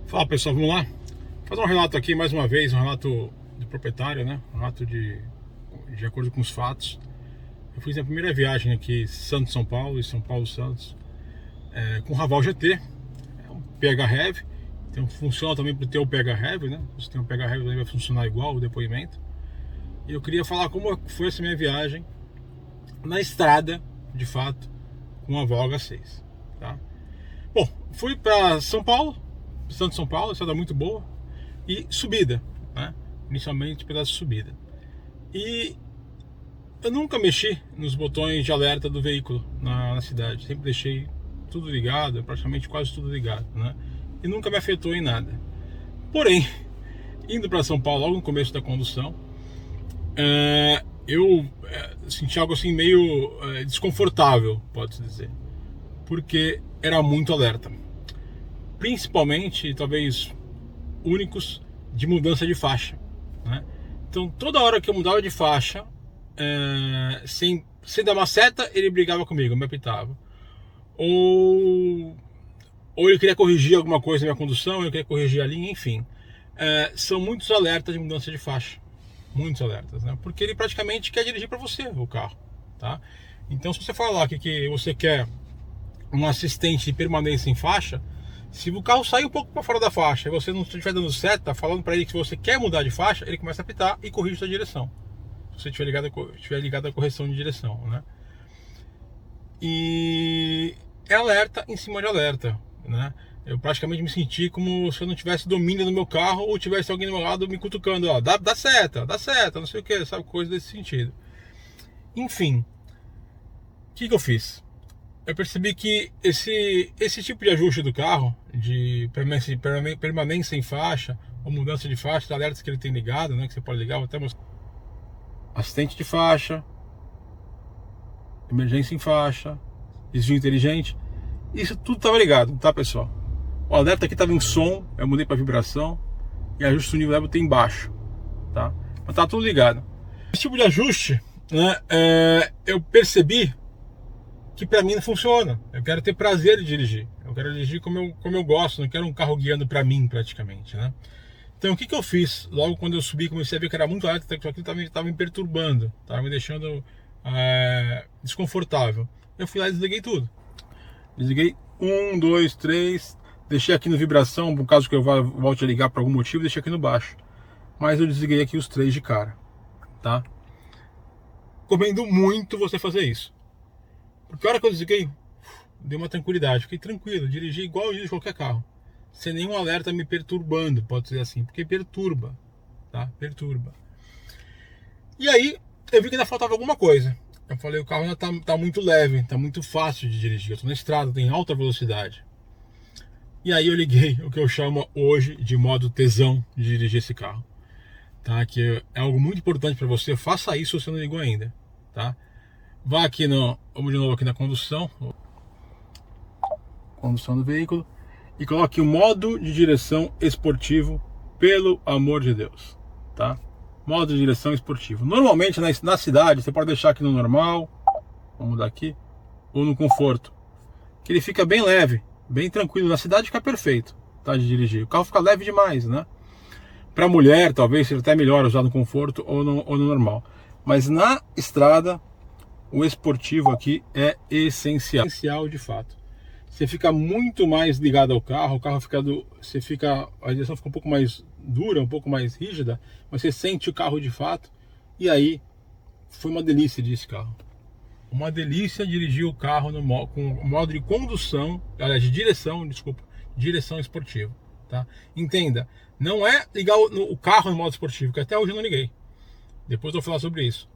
Fala pessoal, vamos lá? Fazer um relato aqui mais uma vez, um relato do proprietário, né? Um relato de acordo com os fatos. Eu fiz a primeira viagem aqui, Santos-São Paulo e São Paulo-Santos, com Raval GT, um PH Heavy. Então funciona também para ter o PH Heavy, né? Se tem um PH Heavy vai funcionar igual o depoimento. E eu queria falar como foi essa minha viagem na estrada, de fato, com a Volga H6, tá? Bom, fui para São Paulo, Santos-São Paulo, estrada muito boa e subida, né? Inicialmente pedaço de subida. E eu nunca mexi nos botões de alerta do veículo na cidade, sempre deixei tudo ligado, praticamente quase tudo ligado, né? E nunca me afetou em nada. Porém, indo para São Paulo logo no começo da condução, eu senti algo assim meio desconfortável, pode-se dizer, porque era muito alerta, principalmente, talvez únicos, de mudança de faixa, né? Então toda hora que eu mudava de faixa, sem dar uma seta, ele brigava comigo, me apitava, ou ele queria corrigir alguma coisa na minha condução, eu queria corrigir a linha, enfim. São muitos alertas de mudança de faixa, muitos alertas, né? Porque ele praticamente quer dirigir para você o carro, tá? Então se você falar que você quer um assistente de permanência em faixa, se o carro sair um pouco para fora da faixa e você não estiver dando seta, falando para ele que você quer mudar de faixa, ele começa a apitar e corrige a sua direção, se você estiver ligado à correção de direção, né? E é alerta em cima de alerta, né? Eu praticamente me senti como se eu não tivesse domínio do meu carro ou tivesse alguém do meu lado me cutucando, ó, dá seta, não sei o que, sabe, coisa desse sentido. Enfim, o que eu fiz? Eu percebi que esse tipo de ajuste do carro, de permanência em faixa ou mudança de faixa, alertas que ele tem ligado, né, que você pode ligar, vou até mostrar. Assistente de faixa, emergência em faixa, desvio inteligente, isso tudo estava ligado, tá pessoal? O alerta aqui estava em som, eu mudei para vibração, e ajuste do nível level tem embaixo, tá? Mas tá tudo ligado. Esse tipo de ajuste, né, eu percebi que para mim não funciona. Eu quero ter prazer de dirigir, eu quero dirigir como eu gosto, não quero um carro guiando para mim praticamente, né? Então o que eu fiz? Logo quando eu subi, comecei a ver que era muito alto, que aquilo estava me perturbando, estava me deixando desconfortável. Eu fui lá e desliguei tudo. Desliguei 1, 2, 3, deixei aqui no vibração, por caso que eu volte a ligar por algum motivo, deixei aqui no baixo. Mas eu desliguei aqui os 3 de cara, tá? Recomendo muito você fazer isso. Porque a hora que eu desliguei, deu uma tranquilidade, fiquei tranquilo, dirigi igual eu dirijo qualquer carro, sem nenhum alerta me perturbando, pode ser assim, porque perturba, tá? Perturba. E aí, eu vi que ainda faltava alguma coisa. Eu falei, o carro ainda tá muito leve, tá muito fácil de dirigir, eu tô na estrada, tem alta velocidade. E aí eu liguei o que eu chamo hoje de modo tesão de dirigir esse carro, tá? Que é algo muito importante para você, faça isso se você não ligou ainda, tá? Vá aqui vamos de novo aqui na condução do veículo e coloque o modo de direção esportivo, pelo amor de Deus, tá? Modo de direção esportivo. Normalmente na cidade você pode deixar aqui no normal, vamos mudar aqui, ou no conforto, que ele fica bem leve, bem tranquilo. Na cidade fica perfeito, tá, de dirigir. O carro fica leve demais, né? Para mulher talvez seja até melhor usar no conforto ou no normal, mas na estrada o esportivo aqui é essencial de fato. Você fica muito mais ligado ao carro, a direção fica um pouco mais dura, um pouco mais rígida, mas você sente o carro de fato. E aí foi uma delícia dirigir esse carro. Uma delícia dirigir o carro com o modo de condução, aliás, de direção esportiva, tá? Entenda, não é ligar o carro no modo esportivo, que até hoje eu não liguei. Depois eu vou falar sobre isso.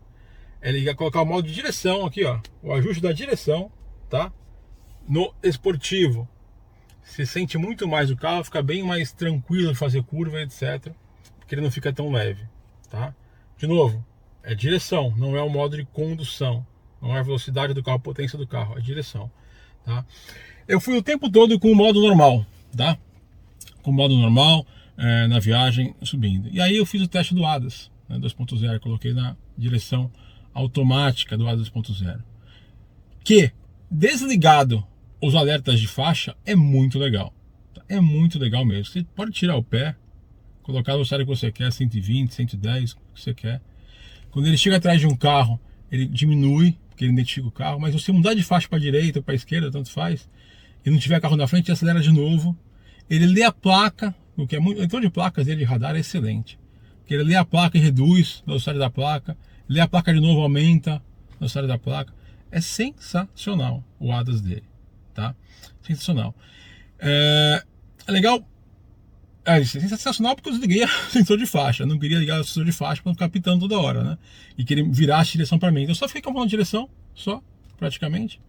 É ligar, colocar o modo de direção aqui, ó, o ajuste da direção, tá? No esportivo, você sente muito mais o carro, fica bem mais tranquilo de fazer curva, etc, porque ele não fica tão leve, tá? De novo, é direção, não é o modo de condução, não é a velocidade do carro, a potência do carro, é direção, tá? Eu fui o tempo todo com o modo normal, tá? Com o modo normal, na viagem, subindo. E aí eu fiz o teste do ADAS, né, 2.0, coloquei na direção automática do ADAS 2.0, que desligado os alertas de faixa é muito legal. é muito legal mesmo. Você pode tirar o pé, colocar a velocidade que você quer, 120, 110, o que você quer. Quando ele chega atrás de um carro, ele diminui, porque ele identifica o carro, mas se você mudar de faixa para a direita ou para a esquerda, tanto faz, e não tiver carro na frente, ele acelera de novo. Ele lê a placa, o que é muito, então de placas dele de radar é excelente. Porque ele lê a placa e reduz a velocidade da placa, lê a placa de novo, aumenta a velocidade da placa. É sensacional o ADAS dele, tá? Sensacional. É legal. É sensacional porque eu desliguei o sensor de faixa. Eu não queria ligar o sensor de faixa para não ficar pitando toda hora, né? E querer virar a direção para mim. Então eu só fiquei com a direção, só, praticamente.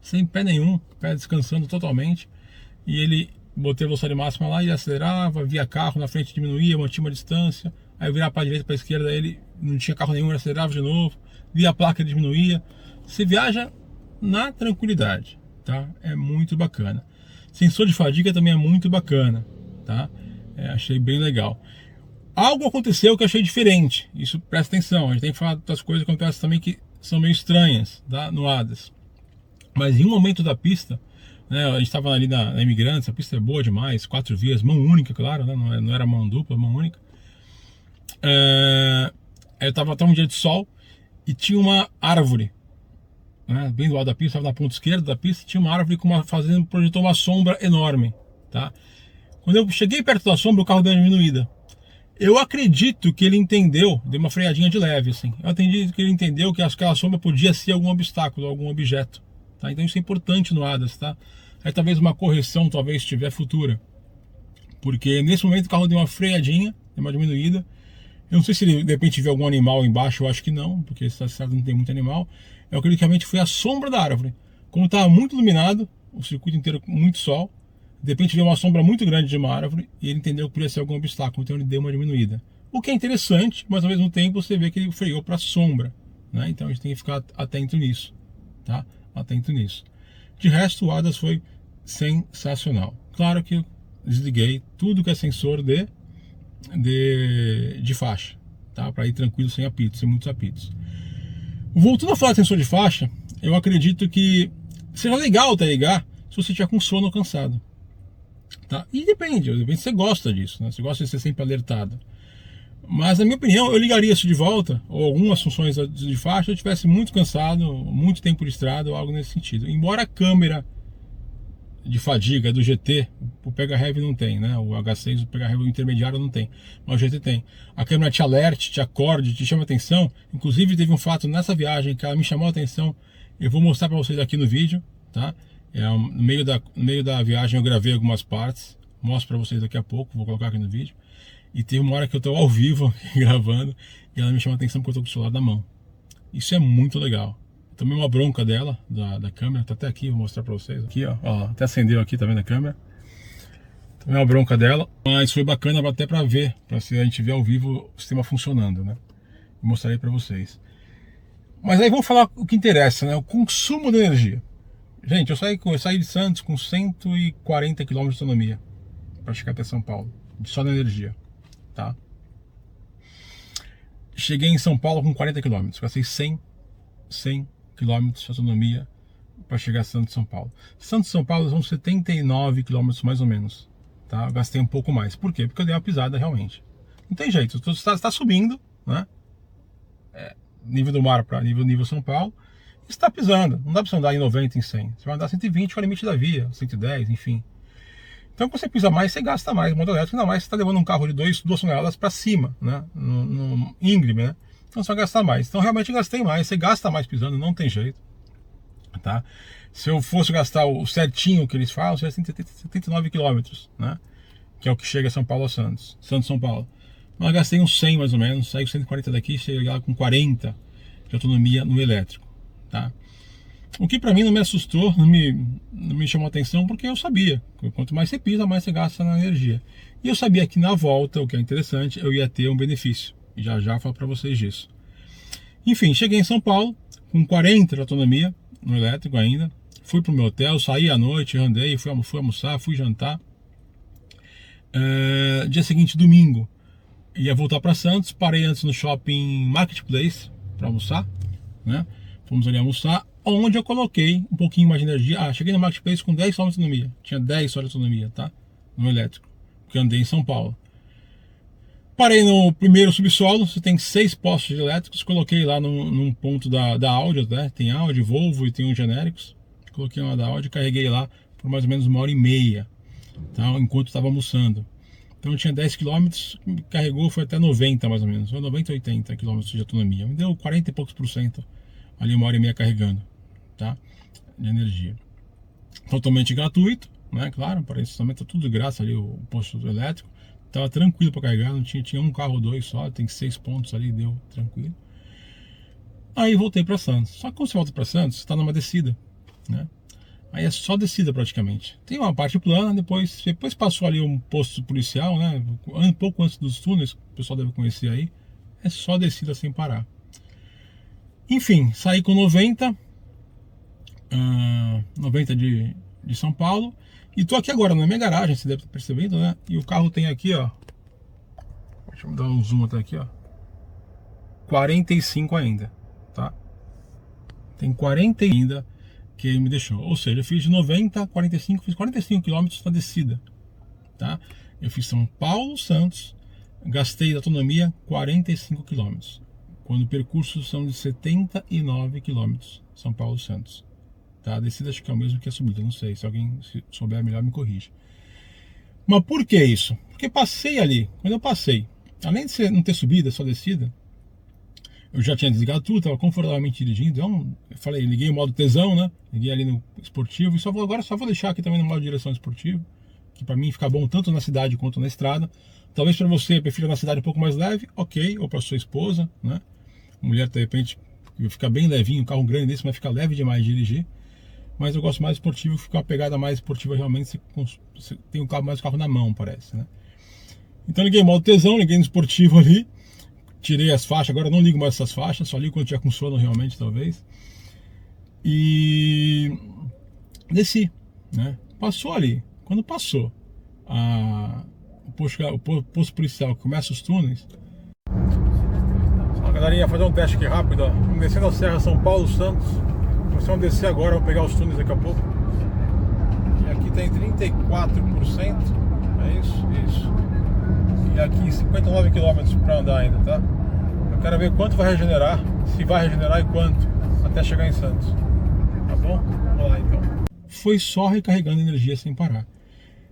Sem pé nenhum, pé descansando totalmente. E ele, botei a velocidade máxima lá e acelerava, via carro na frente, diminuía, mantinha uma distância. Aí eu virava para a direita, para a esquerda, ele não tinha carro nenhum, ele acelerava de novo. Via a placa, ele diminuía. Você viaja na tranquilidade, tá? É muito bacana. Sensor de fadiga também é muito bacana, tá? Achei bem legal. Algo aconteceu que eu achei diferente. Isso, presta atenção. A gente tem que falar das coisas que acontecem também que são meio estranhas, tá? No ADAS. Mas em um momento da pista, né, a gente estava ali na Imigrantes, a pista é boa demais, 4 vias, mão única, claro, né? Não era mão dupla, mão única. Eu tava um dia de sol e tinha uma árvore, né, bem do lado da pista, estava na ponta esquerda da pista, tinha uma árvore projetou uma sombra enorme, tá? Quando eu cheguei perto da sombra, o carro deu uma diminuída. Eu acredito que ele entendeu, deu uma freadinha de leve, assim. Eu acredito que ele entendeu que aquela sombra podia ser algum obstáculo, algum objeto, tá? Então isso é importante no ADAS, tá? Aí talvez uma correção, talvez tiver futura. Porque nesse momento o carro deu uma freadinha, deu uma diminuída. Eu não sei se ele de repente viu algum animal embaixo, eu acho que não, porque essa estrada não tem muito animal. Eu acredito que realmente foi a sombra da árvore. Como estava muito iluminado, o circuito inteiro com muito sol, de repente veio uma sombra muito grande de uma árvore e ele entendeu que podia ser algum obstáculo, então ele deu uma diminuída. O que é interessante, mas ao mesmo tempo você vê que ele freou para a sombra, né? Então a gente tem que ficar atento nisso, tá? Atento nisso. De resto, o ADAS foi sensacional. Claro que eu desliguei tudo que é sensor de faixa, tá? Para ir tranquilo, sem apitos, sem muitos apitos. Voltando a falar de sensor de faixa, eu acredito que seja legal até ligar se você estiver com sono cansado, tá? E depende se você gosta disso, né? Você gosta de ser sempre alertado. Mas na minha opinião, eu ligaria isso de volta, ou algumas funções de faixa, se eu estivesse muito cansado, muito tempo de estrada, ou algo nesse sentido. Embora a câmera de fadiga do GT, o Pega Heavy não tem, né? O H6, o Pega Heavy intermediário não tem, mas o GT tem. A câmera te alerte, te acorde, te chama atenção. Inclusive teve um fato nessa viagem que ela me chamou a atenção. Eu vou mostrar para vocês aqui no vídeo, tá? No meio da viagem eu gravei algumas partes, mostro para vocês daqui a pouco, vou colocar aqui no vídeo. E teve uma hora que eu estou ao vivo gravando e ela me chamou a atenção porque eu estou com o celular na mão. Isso é muito legal. Tomei uma bronca dela, da câmera, tá até aqui, vou mostrar pra vocês. Aqui, ó, até acendeu aqui, tá vendo a câmera? Tomei uma bronca dela, mas foi bacana até pra ver, pra se a gente ver ao vivo o sistema funcionando, né? Vou mostrar aí pra vocês. Mas aí vamos falar o que interessa, né? O consumo de energia. Gente, eu saí de Santos com 140 km de autonomia pra chegar até São Paulo, só na energia, tá? Cheguei em São Paulo com 40 km, gastei 100 km de autonomia para chegar a Santos, São Paulo. Santos, São Paulo são 79 km mais ou menos, tá? Eu gastei um pouco mais. Por quê? Porque eu dei uma pisada realmente. Não tem jeito, você está subindo, né? Nível do mar para nível São Paulo, e está pisando. Não dá para você andar em 90, em 100. Você vai andar 120 com o limite da via, 110, enfim. Então, quando você pisa mais, você gasta mais. Moto elétrico, ainda mais você está levando um carro de 2 toneladas para cima, né? No íngreme, né? Então você vai gastar mais. Então realmente eu gastei mais. Você gasta mais pisando, não tem jeito, tá? Se eu fosse gastar o certinho que eles falam, seria 79 km, né? Que é o que chega a São Paulo a Santos. São Paulo. Mas eu gastei uns 100 mais ou menos. Saí com 140 daqui, cheguei lá com 40 de autonomia no elétrico, tá? O que pra mim não me assustou, não me chamou atenção, porque eu sabia que quanto mais você pisa, mais você gasta na energia. E eu sabia que na volta, o que é interessante, eu ia ter um benefício. E já falo pra vocês disso. Enfim, cheguei em São Paulo com 40 de autonomia no elétrico ainda. Fui pro meu hotel, saí à noite, andei, fui almoçar, fui jantar. Dia seguinte, domingo, ia voltar para Santos. Parei antes no shopping Marketplace para almoçar, né? Fomos ali almoçar. onde eu coloquei um pouquinho mais de energia. Cheguei no Marketplace com 10 km de autonomia. Tinha 10 horas de autonomia, tá? No elétrico, porque eu andei em São Paulo. Parei no primeiro subsolo, você tem 6 postos elétricos, coloquei lá num ponto da Audi, né? Tem Audi, Volvo e tem uns genéricos. Coloquei uma da Audi, carreguei lá por mais ou menos 1h30, tá? Enquanto estava almoçando. Então eu tinha 10 km, carregou, foi até 90 mais ou menos, foi 90, 80 km de autonomia. Me deu 40 e poucos por cento, ali 1h30 carregando, tá? De energia. Totalmente gratuito, né? Claro, para isso também tá tudo de graça ali, o posto elétrico. Tava tranquilo para carregar, não tinha um carro ou dois só, tem 6 pontos ali, deu tranquilo. Aí voltei para Santos. Só que quando você volta para Santos, você tá numa descida, né? Aí é só descida praticamente. Tem uma parte plana, depois passou ali um posto policial, né? Um pouco antes dos túneis, o pessoal deve conhecer aí. É só descida sem parar. Enfim, saí com 90 de São Paulo. E tô aqui agora na minha garagem, você deve estar percebendo, né? E o carro tem aqui, ó. Deixa eu dar um zoom até aqui, ó. 45 ainda, tá? Tem 40 ainda que ele me deixou. Ou seja, eu fiz de 90 a 45, fiz 45 km na descida, tá? Eu fiz São Paulo, Santos, gastei de autonomia 45 km. Quando o percurso são de 79 km, São Paulo, Santos. Tá? A descida acho que é o mesmo que a subida, não sei, se alguém souber melhor me corrige. Mas por que isso? Porque passei ali, quando eu passei, além de não ter subida, só descida, eu já tinha desligado tudo, estava confortavelmente dirigindo, então eu falei, liguei o modo tesão, né? Liguei ali no esportivo e agora só vou deixar aqui também no modo direção esportivo, que para mim fica bom tanto na cidade quanto na estrada. Talvez para você prefira na cidade um pouco mais leve, ok, ou para sua esposa, né? Mulher de repente fica bem levinho, um carro grande desse, mas fica leve demais de dirigir. Mas eu gosto mais esportivo, fica uma pegada mais esportiva realmente, você tem mais o carro na mão, parece, né? Então liguei o modo tesão, liguei no esportivo ali, tirei as faixas, agora eu não ligo mais essas faixas, só ligo quando tiver com sono realmente, talvez. E desci, né? Passou ali, quando passou o posto policial que começa os túneis. A galerinha fazer um teste aqui rápido, ó. Vamos descendo a Serra São Paulo, Santos. Vamos descer agora, vamos pegar os túneis daqui a pouco. E aqui tem 34%. É isso. E aqui 59 km para andar ainda, tá? Eu quero ver quanto vai regenerar, se vai regenerar e quanto, até chegar em Santos. Tá bom? Vamos lá então. Foi só recarregando energia sem parar.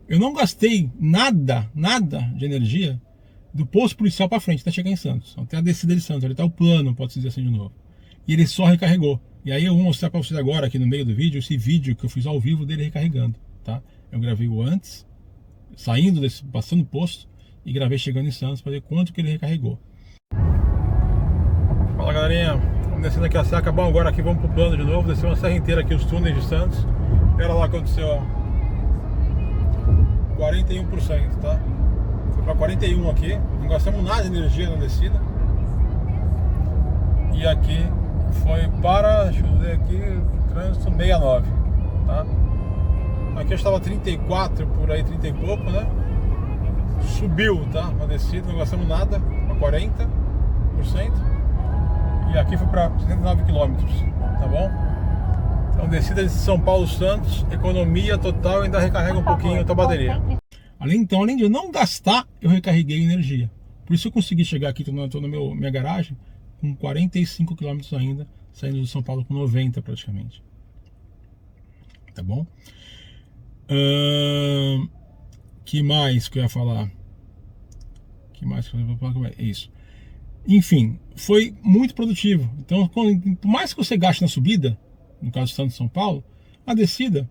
Eu não gastei nada de energia do posto policial para frente até chegar em Santos. Até a descida de Santos, ali tá o plano, pode-se dizer assim de novo. E ele só recarregou. E aí eu vou mostrar para vocês agora aqui no meio do vídeo, esse vídeo que eu fiz ao vivo dele recarregando, tá? Eu gravei o antes, passando o posto, e gravei chegando em Santos para ver quanto que ele recarregou. Fala galerinha, vamos descendo aqui a serra, acabamos agora aqui, vamos pro plano de novo, desceu uma serra inteira aqui, os túneis de Santos. Era lá que aconteceu, ó, 41%, tá? Foi para 41 aqui, não gastamos nada de energia na descida. E aqui foi para, deixa eu ver aqui, trânsito 69, tá? Aqui eu estava 34, por aí 30 e pouco, né? Subiu, tá? Uma descida, não gastamos nada, para 40%. E aqui foi para 79 km, tá bom? Então descida de São Paulo Santos, economia total, ainda recarrega um pouquinho a tua bateria. Além de eu não gastar, eu recarreguei energia. Por isso eu consegui chegar aqui, tô na minha garagem, com 45 km ainda, saindo de São Paulo com 90 praticamente. Tá bom? Que mais que eu ia falar? É isso. Enfim, foi muito produtivo. Então, por mais que você gaste na subida, no caso de Santos e São Paulo, a descida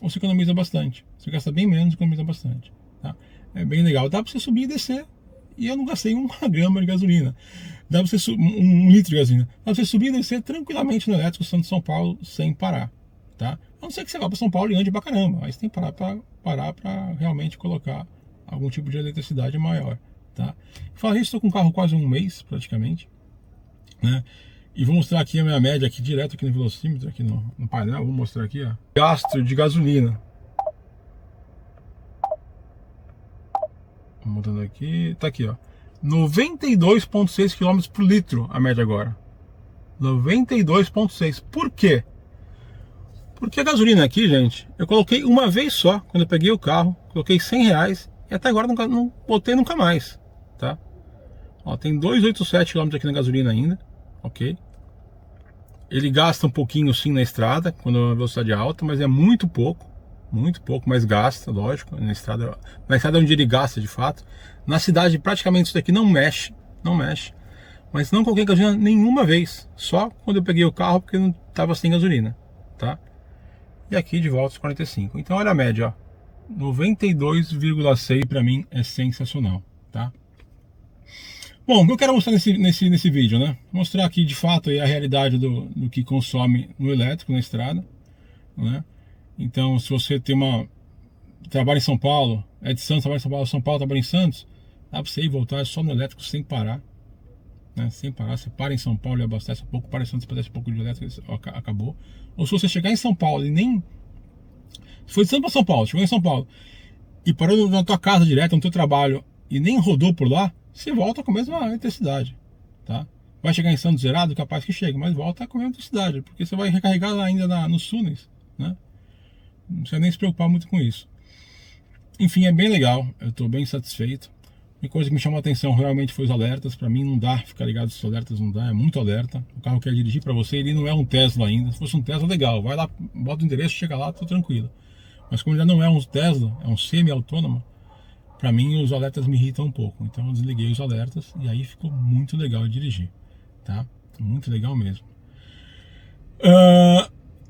você economiza bastante. Você gasta bem menos e economiza bastante. Tá? É bem legal. Dá para você subir e descer. E eu não gastei 1 grama de gasolina. Dá para você 1 litro de gasolina. Dá para você subir e descer tranquilamente no elétrico Santos São Paulo sem parar. Tá? A não ser que você vá para São Paulo e ande pra caramba. Mas tem que parar para realmente colocar algum tipo de eletricidade maior. Tá? Fala isso, estou com o carro quase 1 mês praticamente, né? E vou mostrar aqui a minha média aqui direto aqui no velocímetro, aqui no painel. Vou mostrar aqui, ó, gasto de gasolina. Mudando aqui, tá aqui, ó, 92,6 km por litro a média agora. 92,6. Por quê? Porque a gasolina aqui, gente, eu coloquei uma vez só, quando eu peguei o carro, coloquei R$ 100 e até agora não botei nunca mais, tá? Ó, tem 287 km aqui na gasolina ainda, ok? Ele gasta um pouquinho sim na estrada, quando a velocidade é alta, mas é muito pouco, mas gasta, lógico, na estrada onde ele gasta de fato. Na cidade praticamente isso daqui não mexe, mas não coloquei gasolina nenhuma vez, só quando eu peguei o carro porque não estava sem gasolina, tá? E aqui de volta os 45. Então olha a média, ó, 92,6 para mim é sensacional, tá? Bom, o que eu quero mostrar nesse vídeo, né? Mostrar aqui de fato aí a realidade do que consome no elétrico na estrada, né? Então, se você trabalha em São Paulo, é de Santos, trabalha em São Paulo, trabalha em Santos, dá pra você ir e voltar só no elétrico sem parar, né? Sem parar, você para em São Paulo e abastece um pouco, para em Santos, abastece um pouco de elétrico, acabou. Ou se você chegar em São Paulo e nem... Se foi de Santos para São Paulo, chegou em São Paulo e parou na tua casa direto, no teu trabalho, e nem rodou por lá, você volta com a mesma intensidade, tá? Vai chegar em Santos zerado, capaz que chegue, mas volta com a mesma intensidade, porque você vai recarregar ainda nos túneis, né? Não precisa nem se preocupar muito com isso. Enfim, é bem legal, eu estou bem satisfeito. Uma coisa que me chamou a atenção realmente foi os alertas. Para mim não dá ficar ligado esses alertas, não dá, é muito alerta. O carro quer dirigir para você, ele não é um Tesla ainda. Se fosse um Tesla, legal, vai lá, bota o endereço, chega lá, tô tranquilo. Mas como já não é um Tesla, é um semi-autônomo, para mim os alertas me irritam um pouco. Então eu desliguei os alertas e aí ficou muito legal de dirigir, tá? Muito legal mesmo.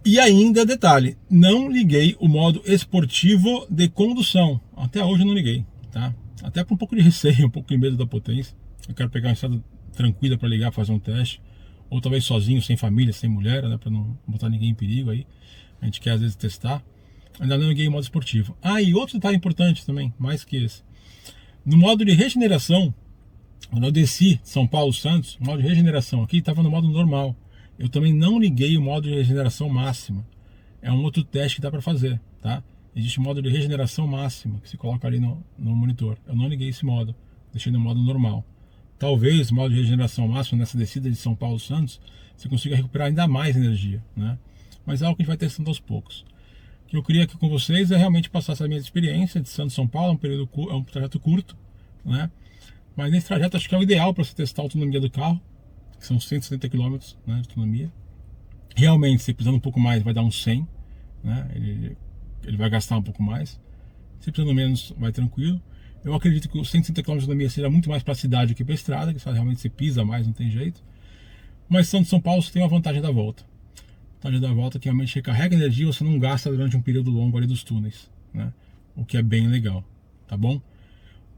E ainda, detalhe, não liguei o modo esportivo de condução. Até hoje eu não liguei, tá? Até com um pouco de receio, um pouco de medo da potência. Eu quero pegar uma estrada tranquila para ligar, fazer um teste. Ou talvez sozinho, sem família, sem mulher, né? Para não botar ninguém em perigo aí. A gente quer às vezes testar. Ainda não liguei o modo esportivo. Ah, e outro detalhe importante também, mais que esse. No modo de regeneração, quando eu desci de São Paulo Santos, o modo de regeneração aqui estava no modo normal. Eu também não liguei o modo de regeneração máxima. É um outro teste que dá para fazer, tá? Existe um modo de regeneração máxima que se coloca ali no monitor. Eu não liguei esse modo, deixei no modo normal. Talvez o modo de regeneração máxima nessa descida de São Paulo Santos você consiga recuperar ainda mais energia, né? Mas é algo que a gente vai testando aos poucos. O que eu queria aqui com vocês é realmente passar essa minha experiência de Santos São Paulo, é um trajeto curto, né? Mas nesse trajeto acho que é o ideal para você testar a autonomia do carro, que são 170 km, né, de autonomia. Realmente, se precisando um pouco mais, vai dar uns 100, né? Ele vai gastar um pouco mais. Se precisando menos, vai tranquilo. Eu acredito que os 160 km de autonomia seja muito mais para a cidade do que para a estrada, que realmente você pisa mais, não tem jeito. Mas Santos São Paulo você tem uma vantagem da volta. A vantagem da volta é que realmente recarrega energia e você não gasta durante um período longo ali dos túneis, né? O que é bem legal, tá bom?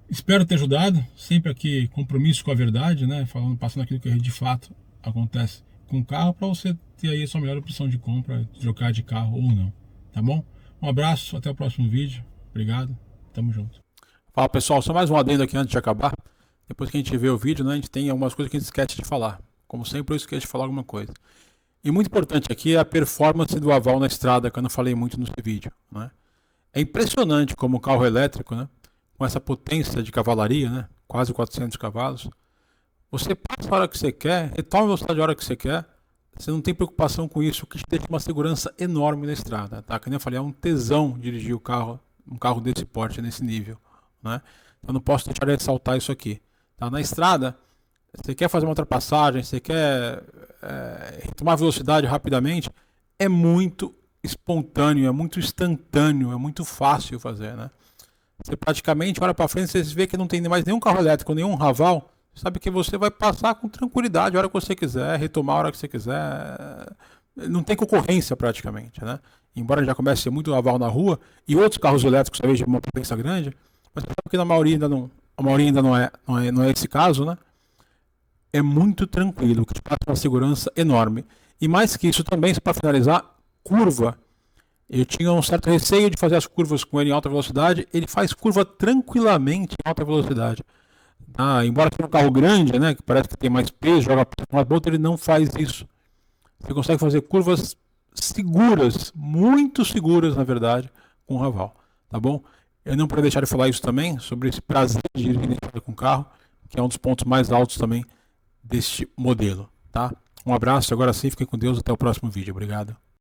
Espero ter ajudado, sempre aqui compromisso com a verdade, né? Passando aquilo que de fato acontece com o carro, para você ter aí a sua melhor opção de compra, trocar de carro ou não, tá bom? Um abraço, até o próximo vídeo, obrigado, tamo junto. Fala pessoal, só mais um adendo aqui antes de acabar. Depois que a gente vê o vídeo, né, a gente tem algumas coisas que a gente esquece de falar. Como sempre eu esqueço de falar alguma coisa. E muito importante aqui é a performance do aval na estrada, que eu não falei muito nesse vídeo, né? É impressionante como o carro elétrico, né, com essa potência de cavalaria, né, quase 400 cavalos, você passa a hora que você quer, retoma a velocidade a hora que você quer, você não tem preocupação com isso, o que te deixa uma segurança enorme na estrada, tá? Que nem eu falei, é um tesão dirigir o carro, um carro desse porte, nesse nível, né? Eu não posso deixar de ressaltar isso aqui, tá? Na estrada, você quer fazer uma ultrapassagem, você quer retomar velocidade rapidamente, é muito espontâneo, é muito instantâneo, é muito fácil fazer, né? Você praticamente olha para frente, você vê que não tem mais nenhum carro elétrico, nenhum Raval, sabe que você vai passar com tranquilidade a hora que você quiser, retomar a hora que você quiser, não tem concorrência praticamente, né? Embora já comece a ser muito Raval na rua, e outros carros elétricos talvez de uma potência grande, mas sabe que na maioria ainda não, a maioria ainda não é esse caso, né? É muito tranquilo, que te passa uma segurança enorme. E mais que isso também, para finalizar, curva. Eu tinha um certo receio de fazer as curvas com ele em alta velocidade. Ele faz curva tranquilamente em alta velocidade. Embora seja um carro grande, né, que parece que tem mais peso, joga mais volta, ele não faz isso. Você consegue fazer curvas seguras, muito seguras, na verdade, com o Raval. Tá bom? Eu não poderia deixar de falar isso também, sobre esse prazer de dirigir com o carro, que é um dos pontos mais altos também deste modelo, tá? Um abraço, agora sim, fiquem com Deus, até o próximo vídeo, obrigado.